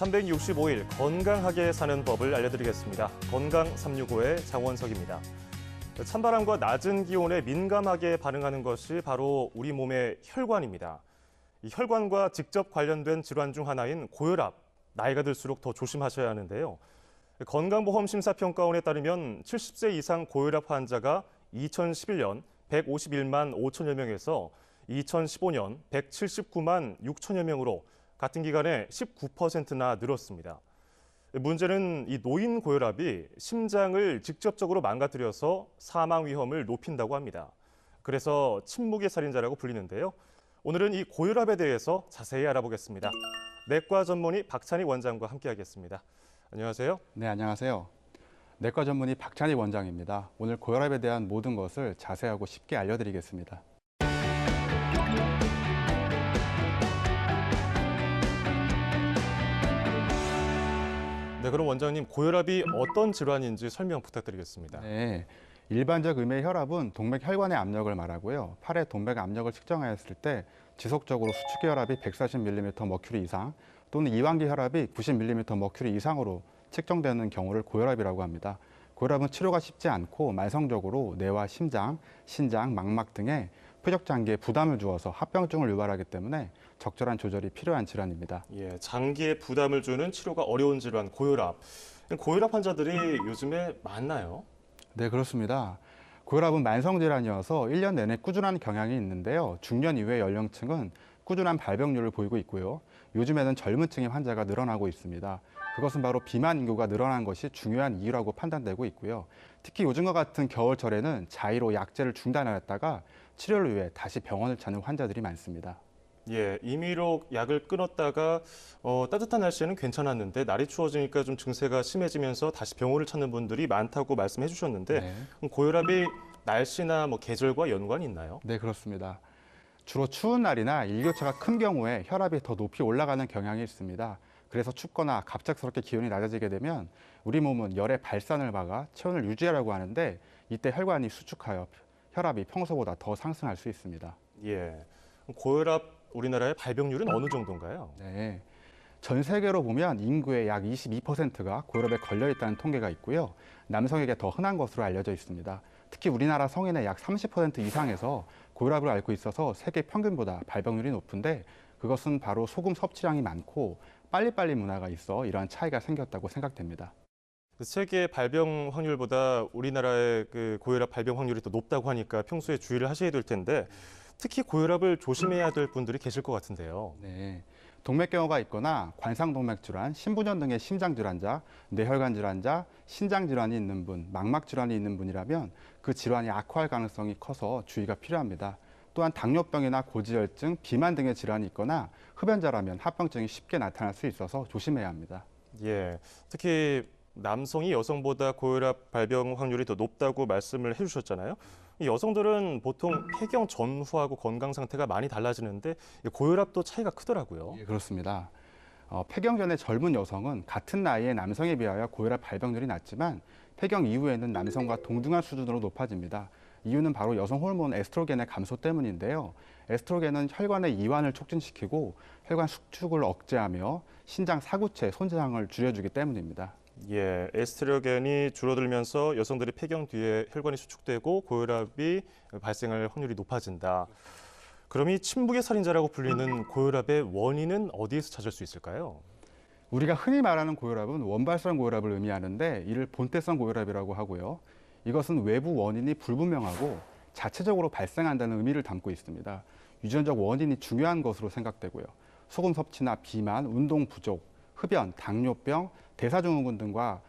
365일 건강하게 사는 법을 알려드리겠습니다. 건강 365의 장원석입니다. 찬바람과 낮은 기온에 민감하게 반응하는 것이 바로 우리 몸의 혈관입니다. 이 혈관과 직접 관련된 질환 중 하나인 고혈압, 나이가 들수록 더 조심하셔야 하는데요. 건강보험심사평가원에 따르면 70세 이상 고혈압 환자가 2011년 151만 5천여 명에서 2015년 179만 6천여 명으로 같은 기간에 19%나 늘었습니다. 문제는 이 노인 고혈압이 심장을 직접적으로 망가뜨려서 사망 위험을 높인다고 합니다. 그래서 침묵의 살인자라고 불리는데요. 오늘은 이 고혈압에 대해서 자세히 알아보겠습니다. 내과 전문의 박찬희 원장과 함께하겠습니다. 안녕하세요. 네, 안녕하세요. 내과 전문의 박찬희 원장입니다. 오늘 고혈압에 대한 모든 것을 자세하고 쉽게 알려드리겠습니다. 네, 그럼 원장님, 고혈압이 어떤 질환인지 설명 부탁드리겠습니다. 네, 일반적 의미의 혈압은 동맥 혈관의 압력을 말하고요. 팔의 동맥 압력을 측정하였을 때 지속적으로 수축기 혈압이 140mm 머큐리 이상 또는 이완기 혈압이 90mm 머큐리 이상으로 측정되는 경우를 고혈압이라고 합니다. 고혈압은 치료가 쉽지 않고 만성적으로 뇌와 심장, 신장, 망막 등의 표적 장기에 부담을 주어서 합병증을 유발하기 때문에 적절한 조절이 필요한 질환입니다. 예, 장기에 부담을 주는 치료가 어려운 질환, 고혈압. 고혈압 환자들이 요즘에 많나요? 네, 그렇습니다. 고혈압은 만성질환이어서 1년 내내 꾸준한 경향이 있는데요. 중년 이후의 연령층은 꾸준한 발병률을 보이고 있고요. 요즘에는 젊은 층의 환자가 늘어나고 있습니다. 그것은 바로 비만 인구가 늘어난 것이 중요한 이유라고 판단되고 있고요. 특히 요즘과 같은 겨울철에는 자의로 약제를 중단하였다가 치료를 위해 다시 병원을 찾는 환자들이 많습니다. 예, 임의로 약을 끊었다가 따뜻한 날씨에는 괜찮았는데 날이 추워지니까 좀 증세가 심해지면서 다시 병원을 찾는 분들이 많다고 말씀해 주셨는데 네. 그럼 고혈압이 날씨나 계절과 연관이 있나요? 네, 그렇습니다. 주로 추운 날이나 일교차가 큰 경우에 혈압이 더 높이 올라가는 경향이 있습니다. 그래서 춥거나 갑작스럽게 기온이 낮아지게 되면 우리 몸은 열의 발산을 막아 체온을 유지하려고 하는데 이때 혈관이 수축하여 혈압이 평소보다 더 상승할 수 있습니다. 예, 고혈압 우리나라의 발병률은 어느 정도인가요? 네. 전 세계로 보면 인구의 약 22%가 고혈압에 걸려 있다는 통계가 있고요. 남성에게 더 흔한 것으로 알려져 있습니다. 특히 우리나라 성인의 약 30% 이상에서 고혈압을 앓고 있어서 세계 평균보다 발병률이 높은데 그것은 바로 소금 섭취량이 많고 빨리빨리 문화가 있어 이러한 차이가 생겼다고 생각됩니다. 세계 발병 확률보다 우리나라의 고혈압 발병 확률이 더 높다고 하니까 평소에 주의를 하셔야 될 텐데 특히 고혈압을 조심해야 될 분들이 계실 것 같은데요. 네. 동맥경화가 있거나 관상동맥 질환, 신부전 등의 심장 질환자, 뇌혈관 질환자, 신장 질환이 있는 분, 망막 질환이 있는 분이라면 그 질환이 악화할 가능성이 커서 주의가 필요합니다. 또한 당뇨병이나 고지혈증, 비만 등의 질환이 있거나 흡연자라면 합병증이 쉽게 나타날 수 있어서 조심해야 합니다. 예, 특히 남성이 여성보다 고혈압 발병 확률이 더 높다고 말씀을 해주셨잖아요. 이 여성들은 보통 폐경 전후하고 건강 상태가 많이 달라지는데 고혈압도 차이가 크더라고요. 예, 그렇습니다. 폐경 전의 젊은 여성은 같은 나이의 남성에 비하여 고혈압 발병률이 낮지만 폐경 이후에는 남성과 동등한 수준으로 높아집니다. 이유는 바로 여성 호르몬 에스트로겐의 감소 때문인데요. 에스트로겐은 혈관의 이완을 촉진시키고 혈관 수축을 억제하며 신장 사구체 손상을 줄여주기 때문입니다. 예, 에스트로겐이 줄어들면서 여성들이 폐경 뒤에 혈관이 수축되고 고혈압이 발생할 확률이 높아진다. 그럼 이 침묵의 살인자라고 불리는 고혈압의 원인은 어디에서 찾을 수 있을까요? 우리가 흔히 말하는 고혈압은 원발성 고혈압을 의미하는데 이를 본태성 고혈압이라고 하고요. 이것은 외부 원인이 불분명하고 자체적으로 발생한다는 의미를 담고 있습니다. 유전적 원인이 중요한 것으로 생각되고요. 소금 섭취나 비만, 운동 부족, 흡연, 당뇨병, 대사증후군 등과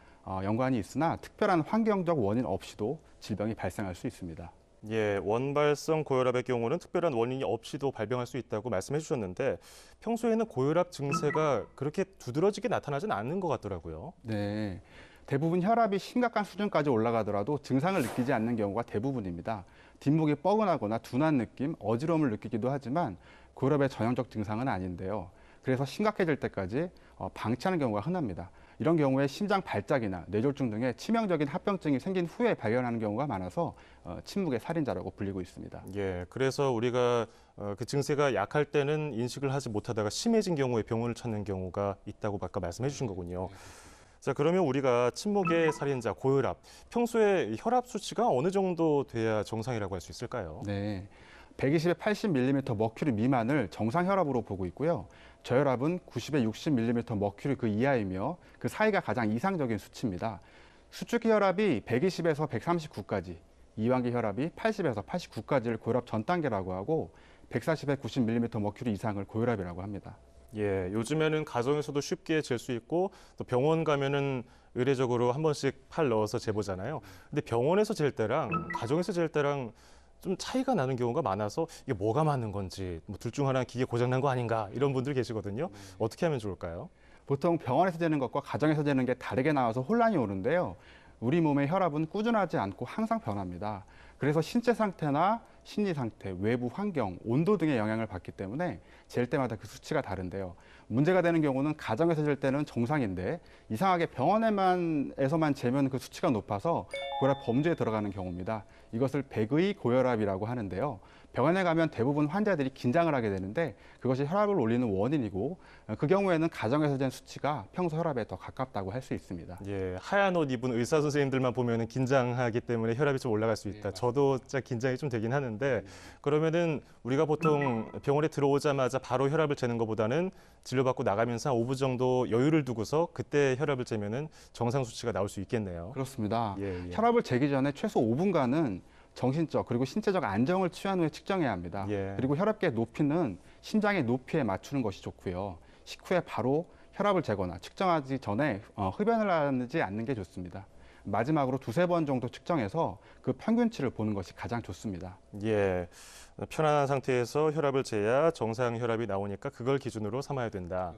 연관이 있으나 특별한 환경적 원인 없이도 질병이 발생할 수 있습니다. 예, 원발성 고혈압의 경우는 특별한 원인이 없이도 발병할 수 있다고 말씀해 주셨는데 평소에는 고혈압 증세가 그렇게 두드러지게 나타나진 않는 것 같더라고요. 네, 대부분 혈압이 심각한 수준까지 올라가더라도 증상을 느끼지 않는 경우가 대부분입니다. 뒷목이 뻐근하거나 둔한 느낌, 어지러움을 느끼기도 하지만 고혈압의 전형적 증상은 아닌데요. 그래서 심각해질 때까지 방치하는 경우가 흔합니다. 이런 경우에 심장 발작이나 뇌졸중 등의 치명적인 합병증이 생긴 후에 발견하는 경우가 많아서 침묵의 살인자라고 불리고 있습니다. 예, 그래서 우리가 그 증세가 약할 때는 인식을 하지 못하다가 심해진 경우에 병원을 찾는 경우가 있다고 아까 말씀해 주신 거군요. 자, 그러면 우리가 침묵의 살인자, 고혈압, 평소에 혈압 수치가 어느 정도 돼야 정상이라고 할 수 있을까요? 네. 120에 80mm 머큐리 미만을 정상 혈압으로 보고 있고요. 저혈압은 90에 60mm 머큐리 그 이하이며 그 사이가 가장 이상적인 수치입니다. 수축기 혈압이 120에서 139까지, 이완기 혈압이 80에서 89까지를 고혈압 전 단계라고 하고 140에 90mm 머큐리 이상을 고혈압이라고 합니다. 예, 요즘에는 가정에서도 쉽게 잴 수 있고 또 병원 가면은 의례적으로 한 번씩 팔 넣어서 재보잖아요. 근데 병원에서 잴 때랑 가정에서 잴 때랑 좀 차이가 나는 경우가 많아서 이게 뭐가 맞는 건지 뭐 둘 중 하나 기계 고장 난 거 아닌가 이런 분들 계시거든요. 어떻게 하면 좋을까요? 보통 병원에서 재는 것과 가정에서 재는 게 다르게 나와서 혼란이 오는데요. 우리 몸의 혈압은 꾸준하지 않고 항상 변합니다. 그래서 신체 상태나 심리 상태, 외부 환경, 온도 등의 영향을 받기 때문에 잴 때마다 그 수치가 다른데요. 문제가 되는 경우는 가정에서 잴 때는 정상인데 이상하게 병원에서만 재면 그 수치가 높아서 고혈압 범주에 들어가는 경우입니다. 이것을 백의 고혈압이라고 하는데요. 병원에 가면 대부분 환자들이 긴장을 하게 되는데 그것이 혈압을 올리는 원인이고 그 경우에는 가정에서 잰 수치가 평소 혈압에 더 가깝다고 할 수 있습니다. 예, 하얀 옷 입은 의사 선생님들만 보면은 긴장하기 때문에 혈압이 좀 올라갈 수 있다. 저도 진짜 긴장이 좀 되긴 하는데 그러면은 우리가 보통 병원에 들어오자마자 바로 혈압을 재는 것보다는 진료받고 나가면서 한 5분 정도 여유를 두고서 그때 혈압을 재면은 정상 수치가 나올 수 있겠네요. 그렇습니다. 예, 예. 혈압을 재기 전에 최소 5분간은 정신적 그리고 신체적 안정을 취한 후에 측정해야 합니다. 예. 그리고 혈압계의 높이는 심장의 높이에 맞추는 것이 좋고요. 식후에 바로 혈압을 재거나 측정하기 전에 흡연을 하지 않는 게 좋습니다. 마지막으로 두세 번 정도 측정해서 그 평균치를 보는 것이 가장 좋습니다. 예, 편안한 상태에서 혈압을 재야 정상 혈압이 나오니까 그걸 기준으로 삼아야 된다.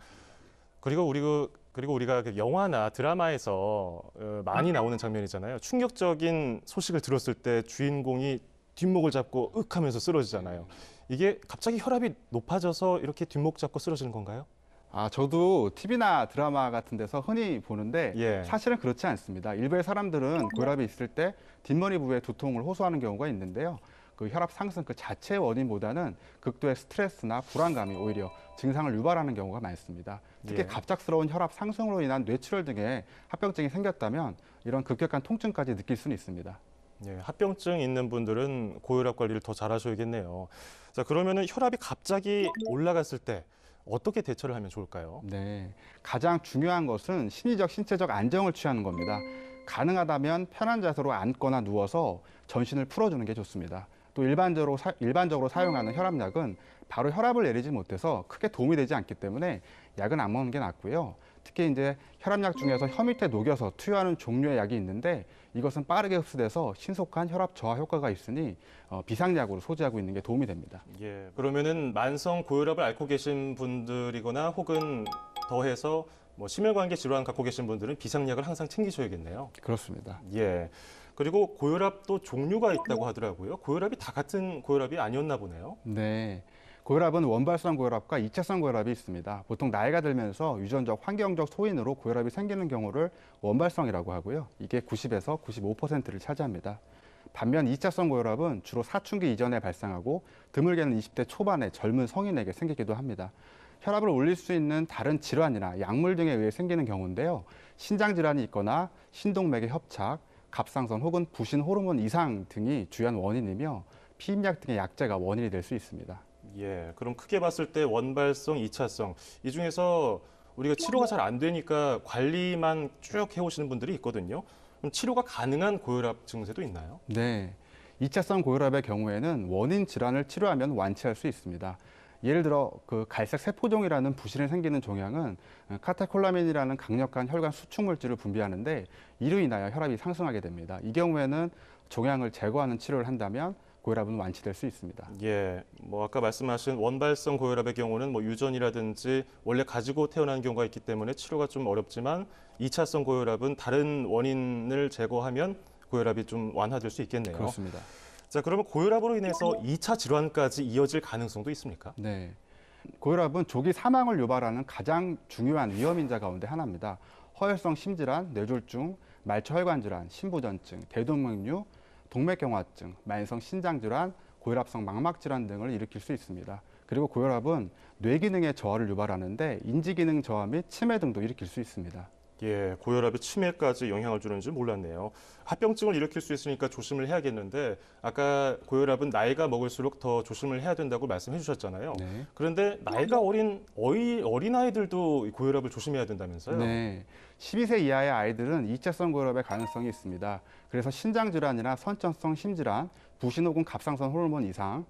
그리고 우리가 그 영화나 드라마에서 많이 나오는 장면이잖아요. 충격적인 소식을 들었을 때 주인공이 뒷목을 잡고 윽 하면서 쓰러지잖아요. 이게 갑자기 혈압이 높아져서 이렇게 뒷목 잡고 쓰러지는 건가요? 저도 TV나 드라마 같은 데서 흔히 보는데 예. 사실은 그렇지 않습니다. 일부의 사람들은 고혈압이 있을 때 뒷머리 부위에 두통을 호소하는 경우가 있는데요. 그 혈압 상승 그 자체의 원인보다는 극도의 스트레스나 불안감이 오히려 증상을 유발하는 경우가 많습니다. 특히 예. 갑작스러운 혈압 상승으로 인한 뇌출혈 등의 합병증이 생겼다면 이런 급격한 통증까지 느낄 수는 있습니다. 예, 합병증 있는 분들은 고혈압 관리를 더 잘하셔야겠네요. 자, 그러면은 혈압이 갑자기 올라갔을 때 어떻게 대처를 하면 좋을까요? 네, 가장 중요한 것은 심리적, 신체적 안정을 취하는 겁니다. 가능하다면 편한 자세로 앉거나 누워서 전신을 풀어주는 게 좋습니다. 또 일반적으로 사용하는 혈압약은 바로 혈압을 내리지 못해서 크게 도움이 되지 않기 때문에 약은 안 먹는 게 낫고요. 특히 이제 혈압약 중에서 혀 밑에 녹여서 투여하는 종류의 약이 있는데 이것은 빠르게 흡수돼서 신속한 혈압 저하 효과가 있으니 비상약으로 소지하고 있는 게 도움이 됩니다. 예, 그러면은 만성 고혈압을 앓고 계신 분들이거나 혹은 더해서 뭐 심혈관계 질환 갖고 계신 분들은 비상약을 항상 챙기셔야겠네요. 그렇습니다. 예. 그리고 고혈압도 종류가 있다고 하더라고요. 고혈압이 다 같은 고혈압이 아니었나 보네요. 네. 고혈압은 원발성 고혈압과 이차성 고혈압이 있습니다. 보통 나이가 들면서 유전적, 환경적 소인으로 고혈압이 생기는 경우를 원발성이라고 하고요. 이게 90에서 95%를 차지합니다. 반면 이차성 고혈압은 주로 사춘기 이전에 발생하고 드물게는 20대 초반의 젊은 성인에게 생기기도 합니다. 혈압을 올릴 수 있는 다른 질환이나 약물 등에 의해 생기는 경우인데요. 신장 질환이 있거나 신동맥의 협착, 갑상선 혹은 부신 호르몬 이상 등이 주요한 원인이며 피임약 등의 약제가 원인이 될 수 있습니다. 예. 그럼 크게 봤을 때 원발성, 이차성 이 중에서 우리가 치료가 잘 안 되니까 관리만 쭉 해오시는 분들이 있거든요. 그럼 치료가 가능한 고혈압 증세도 있나요? 네. 2차성 고혈압의 경우에는 원인 질환을 치료하면 완치할 수 있습니다. 예를 들어 그 갈색 세포종이라는 부신이 생기는 종양은 카테콜라민이라는 강력한 혈관 수축 물질을 분비하는데 이로 인하여 혈압이 상승하게 됩니다. 이 경우에는 종양을 제거하는 치료를 한다면 고혈압은 완치될 수 있습니다. 예, 뭐 아까 말씀하신 원발성 고혈압의 경우는 뭐 유전이라든지 원래 가지고 태어난 경우가 있기 때문에 치료가 좀 어렵지만 2차성 고혈압은 다른 원인을 제거하면 고혈압이 좀 완화될 수 있겠네요. 그렇습니다. 자, 그러면 고혈압으로 인해서 2차 질환까지 이어질 가능성도 있습니까? 네. 고혈압은 조기 사망을 유발하는 가장 중요한 위험 인자 가운데 하나입니다. 허혈성 심질환, 뇌졸중, 말초혈관질환, 심부전증, 대동맥류, 동맥경화증, 만성 신장질환, 고혈압성 망막질환 등을 일으킬 수 있습니다. 그리고 고혈압은 뇌기능의 저하를 유발하는데 인지기능 저하 및 치매 등도 일으킬 수 있습니다. 예, 고혈압이 치매까지 영향을 주는 줄 몰랐네요. 합병증을 일으킬 수 있으니까 조심을 해야겠는데 아까 고혈압은 나이가 먹을수록 더 조심을 해야 된다고 말씀해 주셨잖아요. 네. 그런데 나이가 어린 아이들도 이 고혈압을 조심해야 된다면서요? 네. 12세 이하의 아이들은 2차성 고혈압의 가능성이 있습니다. 그래서 신장질환이나 선천성 심질환, 부신 혹은 갑상선 호르몬 이상,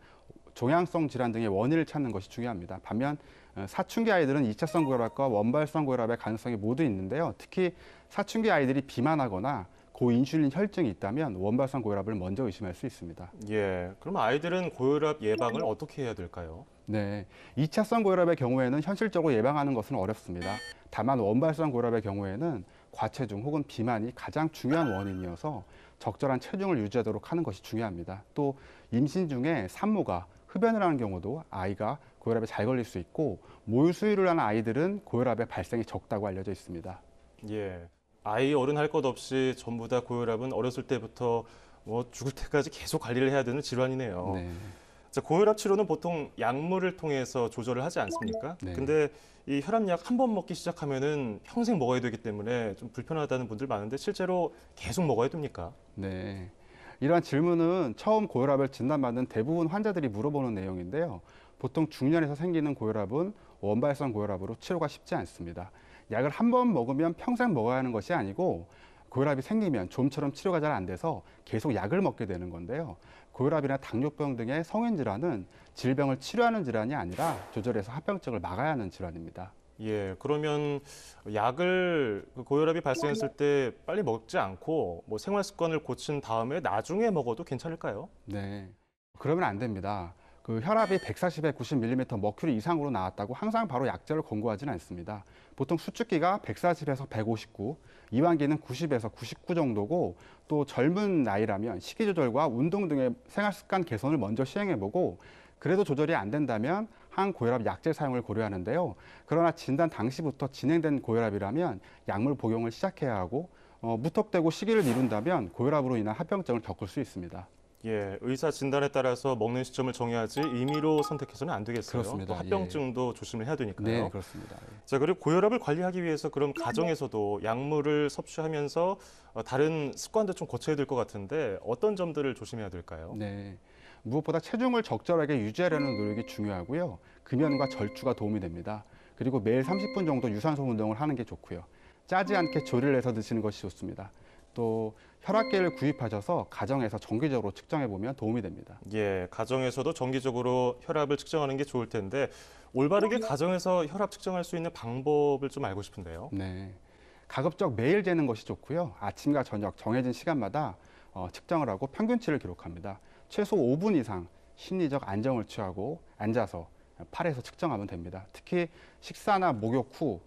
종양성 질환 등의 원인을 찾는 것이 중요합니다. 반면 사춘기 아이들은 2차성 고혈압과 원발성 고혈압의 가능성이 모두 있는데요. 특히 사춘기 아이들이 비만하거나 고인슐린 혈증이 있다면 원발성 고혈압을 먼저 의심할 수 있습니다. 예, 그럼 아이들은 고혈압 예방을 어떻게 해야 될까요? 네, 2차성 고혈압의 경우에는 현실적으로 예방하는 것은 어렵습니다. 다만 원발성 고혈압의 경우에는 과체중 혹은 비만이 가장 중요한 원인이어서 적절한 체중을 유지하도록 하는 것이 중요합니다. 또 임신 중에 산모가 흡연을 하는 경우도 아이가 고혈압에 잘 걸릴 수 있고 모유 수유를 하는 아이들은 고혈압의 발생이 적다고 알려져 있습니다. 예, 아이 어른 할 것 없이 전부 다 고혈압은 어렸을 때부터 뭐 죽을 때까지 계속 관리를 해야 되는 질환이네요. 네. 자, 고혈압 치료는 보통 약물을 통해서 조절을 하지 않습니까? 네. 근데 이 혈압약 한 번 먹기 시작하면은 평생 먹어야 되기 때문에 좀 불편하다는 분들 많은데 실제로 계속 먹어야 됩니까? 네. 이러한 질문은 처음 고혈압을 진단받는 대부분 환자들이 물어보는 내용인데요. 보통 중년에서 생기는 고혈압은 원발성 고혈압으로 치료가 쉽지 않습니다. 약을 한 번 먹으면 평생 먹어야 하는 것이 아니고 고혈압이 생기면 좀처럼 치료가 잘 안 돼서 계속 약을 먹게 되는 건데요. 고혈압이나 당뇨병 등의 성인 질환은 질병을 치료하는 질환이 아니라 조절해서 합병증을 막아야 하는 질환입니다. 예, 그러면 약을 그 고혈압이 발생했을 때 빨리 먹지 않고 뭐 생활 습관을 고친 다음에 나중에 먹어도 괜찮을까요? 네. 그러면 안 됩니다. 그 혈압이 140에 90mm 머큐리 이상으로 나왔다고 항상 바로 약제를 권고하지는 않습니다. 보통 수축기가 140에서 159, 이완기는 90에서 99 정도고 또 젊은 나이라면 식이 조절과 운동 등의 생활 습관 개선을 먼저 시행해보고 그래도 조절이 안 된다면 항고혈압 약제 사용을 고려하는데요. 그러나 진단 당시부터 진행된 고혈압이라면 약물 복용을 시작해야 하고 무턱대고 시기를 미룬다면 고혈압으로 인한 합병증을 겪을 수 있습니다. 예, 의사 진단에 따라서 먹는 시점을 정해야지 임의로 선택해서는 안 되겠어요. 그렇습니다. 또 합병증도 조심을 해야 되니까요. 네, 그렇습니다. 자, 그리고 고혈압을 관리하기 위해서 그럼 가정에서도 약물을 섭취하면서 다른 습관도 좀 고쳐야 될 것 같은데 어떤 점들을 조심해야 될까요? 네. 무엇보다 체중을 적절하게 유지하려는 노력이 중요하고요. 금연과 절주가 도움이 됩니다. 그리고 매일 30분 정도 유산소 운동을 하는 게 좋고요. 짜지 않게 조리를 해서 드시는 것이 좋습니다. 또 혈압계를 구입하셔서 가정에서 정기적으로 측정해 보면 도움이 됩니다. 예, 가정에서도 정기적으로 혈압을 측정하는 게 좋을 텐데 올바르게 가정에서 혈압 측정할 수 있는 방법을 좀 알고 싶은데요. 네. 가급적 매일 재는 것이 좋고요. 아침과 저녁 정해진 시간마다 측정을 하고 평균치를 기록합니다. 최소 5분 이상 심리적 안정을 취하고 앉아서 팔에서 측정하면 됩니다. 특히 식사나 목욕 후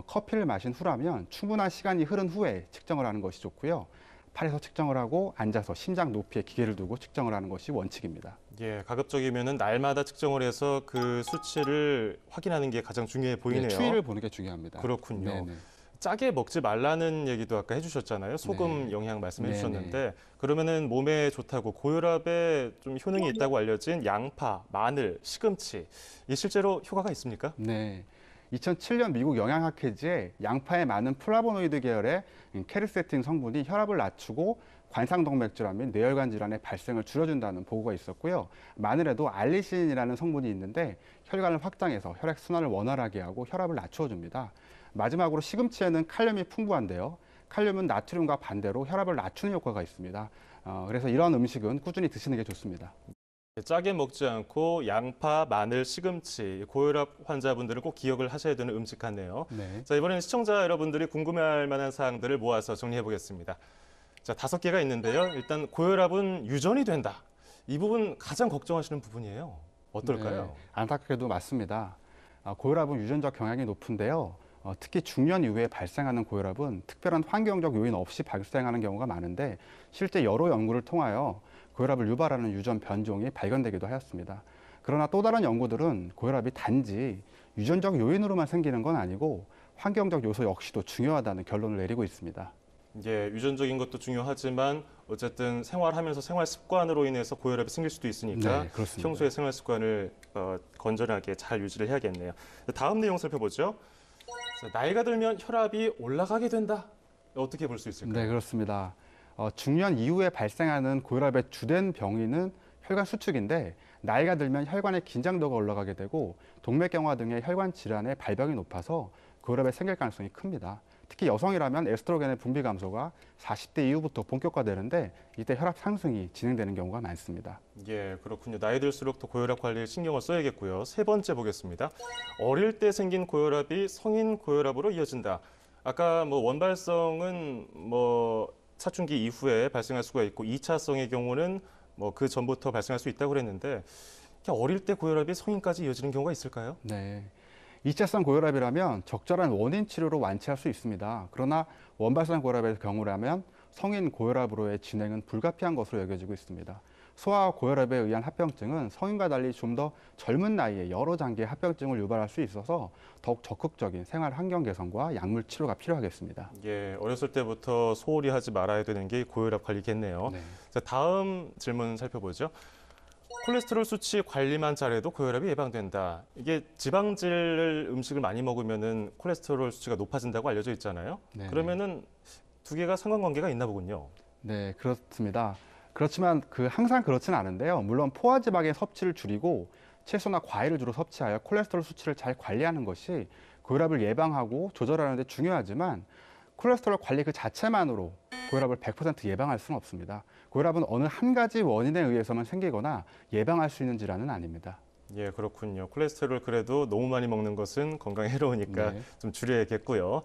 커피를 마신 후라면 충분한 시간이 흐른 후에 측정을 하는 것이 좋고요. 팔에서 측정을 하고 앉아서 심장 높이에 기계를 두고 측정을 하는 것이 원칙입니다. 예, 가급적이면은 날마다 측정을 해서 그 수치를 확인하는 게 가장 중요해 보이네요. 네, 추이를 보는 게 중요합니다. 그렇군요. 네네. 짜게 먹지 말라는 얘기도 아까 해주셨잖아요. 소금 네. 영양 말씀해 네네. 주셨는데 그러면은 몸에 좋다고 고혈압에 좀 효능이 있다고 알려진 양파, 마늘, 시금치 이 실제로 효과가 있습니까? 네. 2007년 미국 영양학회지에 양파에 많은 플라보노이드 계열의 케르세틴 성분이 혈압을 낮추고 관상동맥질환 및 뇌혈관 질환의 발생을 줄여준다는 보고가 있었고요. 마늘에도 알리신이라는 성분이 있는데 혈관을 확장해서 혈액 순환을 원활하게 하고 혈압을 낮춰줍니다. 마지막으로 시금치에는 칼륨이 풍부한데요. 칼륨은 나트륨과 반대로 혈압을 낮추는 효과가 있습니다. 그래서 이런 음식은 꾸준히 드시는 게 좋습니다. 짜게 먹지 않고 양파, 마늘, 시금치 고혈압 환자분들은 꼭 기억을 하셔야 되는 음식 같네요. 네. 자, 이번에는 시청자 여러분들이 궁금해할 만한 사항들을 모아서 정리해 보겠습니다. 자, 5개가 있는데요. 일단 고혈압은 유전이 된다. 이 부분 가장 걱정하시는 부분이에요. 어떨까요? 네, 안타깝게도 맞습니다. 고혈압은 유전적 경향이 높은데요. 특히 중년 이후에 발생하는 고혈압은 특별한 환경적 요인 없이 발생하는 경우가 많은데 실제 여러 연구를 통하여 고혈압을 유발하는 유전 변종이 발견되기도 하였습니다. 그러나 또 다른 연구들은 고혈압이 단지 유전적 요인으로만 생기는 건 아니고 환경적 요소 역시도 중요하다는 결론을 내리고 있습니다. 예, 유전적인 것도 중요하지만 어쨌든 생활하면서 생활 습관으로 인해서 고혈압이 생길 수도 있으니까 네, 그렇습니다. 평소에 생활 습관을 건전하게 잘 유지를 해야겠네요. 다음 내용 살펴보죠. 자, 나이가 들면 혈압이 올라가게 된다. 어떻게 볼 수 있을까요? 네, 그렇습니다. 중년 이후에 발생하는 고혈압의 주된 병인은 혈관 수축인데 나이가 들면 혈관의 긴장도가 올라가게 되고 동맥경화 등의 혈관 질환의 발병이 높아서 고혈압이 생길 가능성이 큽니다. 특히 여성이라면 에스트로겐의 분비 감소가 40대 이후부터 본격화되는데 이때 혈압 상승이 진행되는 경우가 많습니다. 예, 그렇군요. 나이 들수록 더 고혈압 관리에 신경을 써야겠고요. 세 번째 보겠습니다. 어릴 때 생긴 고혈압이 성인 고혈압으로 이어진다. 아까 원발성은 사춘기 이후에 발생할 수가 있고 2차성의 경우는 그 전부터 발생할 수 있다고 그랬는데 어릴 때 고혈압이 성인까지 이어지는 경우가 있을까요? 네. 2차성 고혈압이라면 적절한 원인 치료로 완치할 수 있습니다. 그러나 원발성 고혈압의 경우라면 성인 고혈압으로의 진행은 불가피한 것으로 여겨지고 있습니다. 소아 고혈압에 의한 합병증은 성인과 달리 좀 더 젊은 나이에 여러 단계의 합병증을 유발할 수 있어서 더욱 적극적인 생활 환경 개선과 약물 치료가 필요하겠습니다. 예, 어렸을 때부터 소홀히 하지 말아야 되는 게 고혈압 관리겠네요. 네. 자, 다음 질문 살펴보죠. 콜레스테롤 수치 관리만 잘해도 고혈압이 예방된다. 이게 지방질 음식을 많이 먹으면은 콜레스테롤 수치가 높아진다고 알려져 있잖아요. 네. 그러면은 두 개가 상관관계가 있나 보군요. 네, 그렇습니다. 그렇지만 항상 그렇지는 않은데요. 물론 포화지방의 섭취를 줄이고 채소나 과일을 주로 섭취하여 콜레스테롤 수치를 잘 관리하는 것이 고혈압을 예방하고 조절하는 데 중요하지만 콜레스테롤 관리 그 자체만으로 고혈압을 100% 예방할 수는 없습니다. 고혈압은 어느 한 가지 원인에 의해서만 생기거나 예방할 수 있는 질환은 아닙니다. 예, 그렇군요. 콜레스테롤 그래도 너무 많이 먹는 것은 건강에 해로우니까 네. 좀 줄여야겠고요.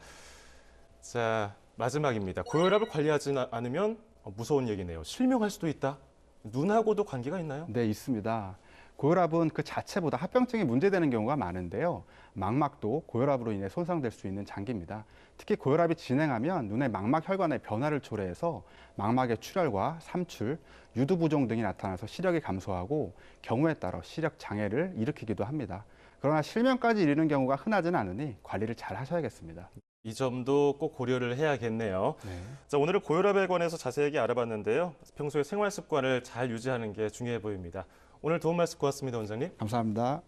자, 마지막입니다. 고혈압을 관리하지 않으면 무서운 얘기네요. 실명할 수도 있다. 눈하고도 관계가 있나요? 네, 있습니다. 고혈압은 그 자체보다 합병증이 문제되는 경우가 많은데요. 망막도 고혈압으로 인해 손상될 수 있는 장기입니다. 특히 고혈압이 진행하면 눈의 망막 혈관의 변화를 초래해서 망막의 출혈과 삼출, 유두부종 등이 나타나서 시력이 감소하고 경우에 따라 시력 장애를 일으키기도 합니다. 그러나 실명까지 이르는 경우가 흔하지는 않으니 관리를 잘 하셔야겠습니다. 이 점도 꼭 고려를 해야겠네요. 네. 자, 오늘은 고혈압에 관해서 자세하게 알아봤는데요. 평소에 생활 습관을 잘 유지하는 게 중요해 보입니다. 오늘 도움 말씀 고맙습니다, 원장님. 감사합니다.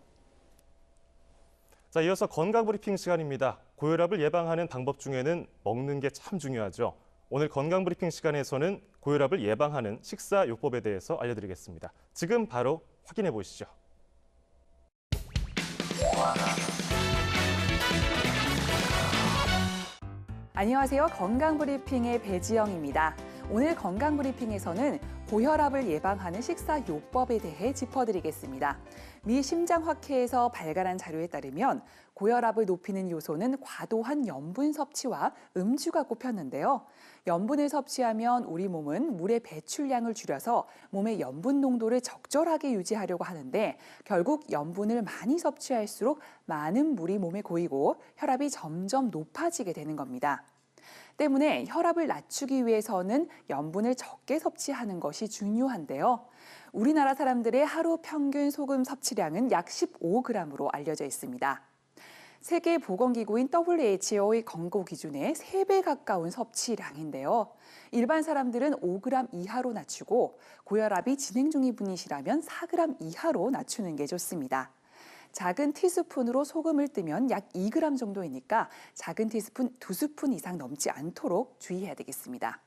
자, 이어서 건강 브리핑 시간입니다. 고혈압을 예방하는 방법 중에는 먹는 게 참 중요하죠. 오늘 건강 브리핑 시간에서는 고혈압을 예방하는 식사요법에 대해서 알려드리겠습니다. 지금 바로 확인해 보시죠. 안녕하세요. 건강브리핑의 배지영입니다. 오늘 건강브리핑에서는 고혈압을 예방하는 식사요법에 대해 짚어드리겠습니다. 미 심장학회에서 발간한 자료에 따르면 고혈압을 높이는 요소는 과도한 염분 섭취와 음주가 꼽혔는데요. 염분을 섭취하면 우리 몸은 물의 배출량을 줄여서 몸의 염분 농도를 적절하게 유지하려고 하는데 결국 염분을 많이 섭취할수록 많은 물이 몸에 고이고 혈압이 점점 높아지게 되는 겁니다. 때문에 혈압을 낮추기 위해서는 염분을 적게 섭취하는 것이 중요한데요. 우리나라 사람들의 하루 평균 소금 섭취량은 약 15g으로 알려져 있습니다. 세계보건기구인 WHO의 권고 기준의 3배 가까운 섭취량인데요. 일반 사람들은 5g 이하로 낮추고 고혈압이 진행 중인 분이시라면 4g 이하로 낮추는 게 좋습니다. 작은 티스푼으로 소금을 뜨면 약 2g 정도이니까 작은 티스푼 2스푼 이상 넘지 않도록 주의해야 되겠습니다.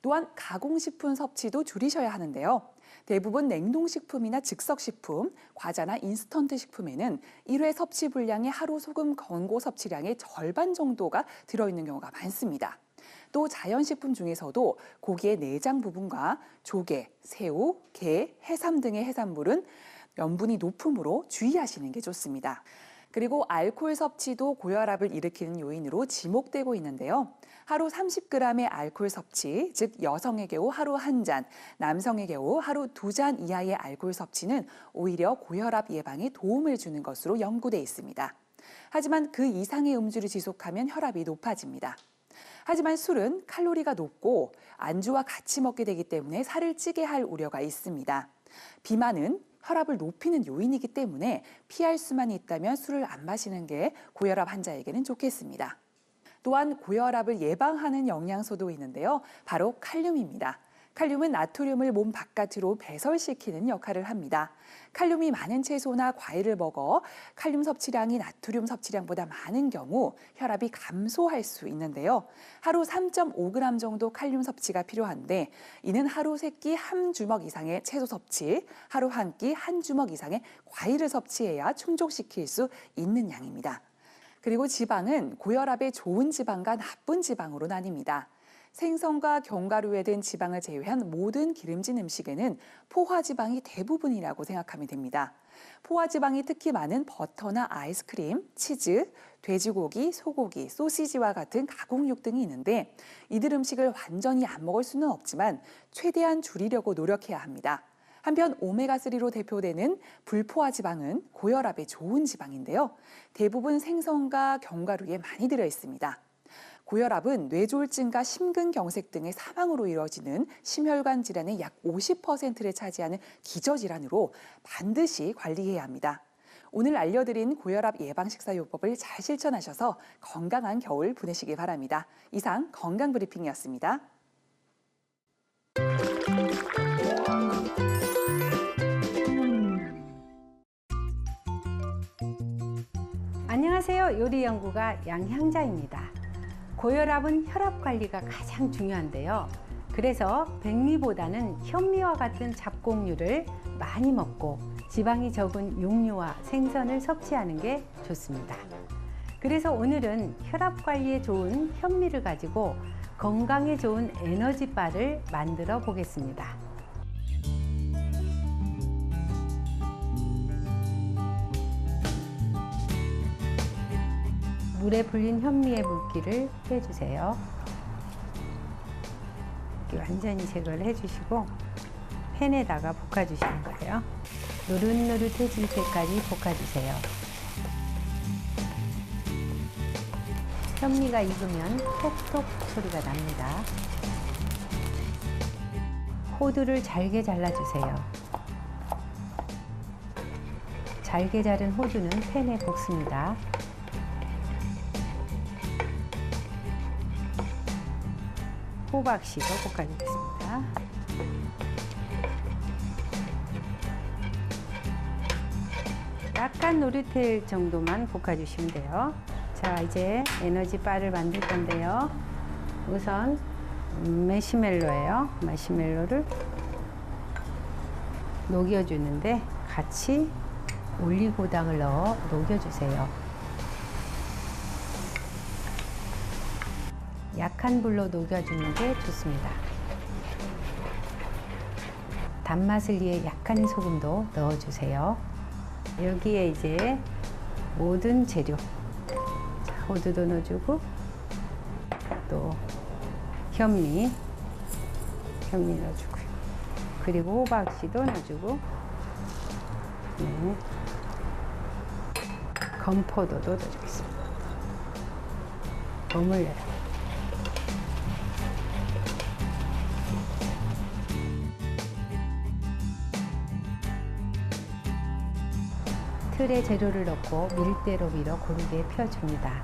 또한 가공식품 섭취도 줄이셔야 하는데요. 대부분 냉동식품이나 즉석식품, 과자나 인스턴트 식품에는 1회 섭취 분량의 하루 소금 권고 섭취량의 절반 정도가 들어있는 경우가 많습니다. 또 자연식품 중에서도 고기의 내장 부분과 조개, 새우, 게, 해삼 등의 해산물은 염분이 높으므로 주의하시는 게 좋습니다. 그리고 알코올 섭취도 고혈압을 일으키는 요인으로 지목되고 있는데요. 하루 30g의 알코올 섭취, 즉 여성의 경우 하루 1잔, 남성의 경우 하루 2잔 이하의 알코올 섭취는 오히려 고혈압 예방에 도움을 주는 것으로 연구돼 있습니다. 하지만 그 이상의 음주를 지속하면 혈압이 높아집니다. 하지만 술은 칼로리가 높고 안주와 같이 먹게 되기 때문에 살을 찌게 할 우려가 있습니다. 비만은 혈압을 높이는 요인이기 때문에 피할 수만 있다면 술을 안 마시는 게 고혈압 환자에게는 좋겠습니다. 또한 고혈압을 예방하는 영양소도 있는데요. 바로 칼륨입니다. 칼륨은 나트륨을 몸 바깥으로 배설시키는 역할을 합니다. 칼륨이 많은 채소나 과일을 먹어 칼륨 섭취량이 나트륨 섭취량보다 많은 경우 혈압이 감소할 수 있는데요. 하루 3.5g 정도 칼륨 섭취가 필요한데 이는 하루 3끼 한 주먹 이상의 채소 섭취, 하루 한 끼 한 주먹 이상의 과일을 섭취해야 충족시킬 수 있는 양입니다. 그리고 지방은 고혈압에 좋은 지방과 나쁜 지방으로 나뉩니다. 생선과 견과류에 든 지방을 제외한 모든 기름진 음식에는 포화지방이 대부분이라고 생각하면 됩니다. 포화지방이 특히 많은 버터나 아이스크림, 치즈, 돼지고기, 소고기, 소시지와 같은 가공육 등이 있는데 이들 음식을 완전히 안 먹을 수는 없지만 최대한 줄이려고 노력해야 합니다. 한편 오메가3로 대표되는 불포화지방은 고혈압에 좋은 지방인데요. 대부분 생선과 견과류에 많이 들어 있습니다. 고혈압은 뇌졸중과 심근경색 등의 사망으로 이뤄지는 심혈관 질환의 약 50%를 차지하는 기저질환으로 반드시 관리해야 합니다. 오늘 알려드린 고혈압 예방 식사요법을 잘 실천하셔서 건강한 겨울 보내시기 바랍니다. 이상 건강브리핑이었습니다. 안녕하세요. 요리연구가 양향자입니다. 고혈압은 혈압 관리가 가장 중요한데요. 그래서 백미보다는 현미와 같은 잡곡류를 많이 먹고 지방이 적은 육류와 생선을 섭취하는 게 좋습니다. 그래서 오늘은 혈압 관리에 좋은 현미를 가지고 건강에 좋은 에너지바를 만들어 보겠습니다. 물에 불린 현미의 물기를 빼주세요. 이렇게 완전히 제거를 해주시고 팬에다가 볶아주시는 거예요. 노릇노릇해질 때까지 볶아주세요. 현미가 익으면 톡톡 소리가 납니다. 호두를 잘게 잘라주세요. 잘게 자른 호두는 팬에 볶습니다. 호박씨도 볶아주겠습니다. 약간 노릇할 정도만 볶아주시면 돼요. 자, 이제 에너지바를 만들 건데요. 우선 마시멜로예요. 마시멜로를 녹여주는데 같이 올리고당을 넣어 녹여주세요. 약한 불로 녹여주는 게 좋습니다. 단맛을 위해 약한 소금도 넣어주세요. 여기에 이제 모든 재료, 호두도 넣어주고 또 현미 넣어주고요. 그리고 호박씨도 넣어주고 건포도도 넣어주겠습니다. 버무려요. 틀에 재료를 넣고 밀대로 밀어 고르게 펴줍니다.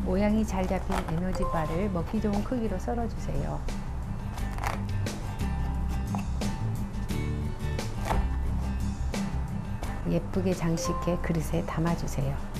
모양이 잘 잡힌 에너지바를 먹기 좋은 크기로 썰어주세요. 예쁘게 장식해 그릇에 담아주세요.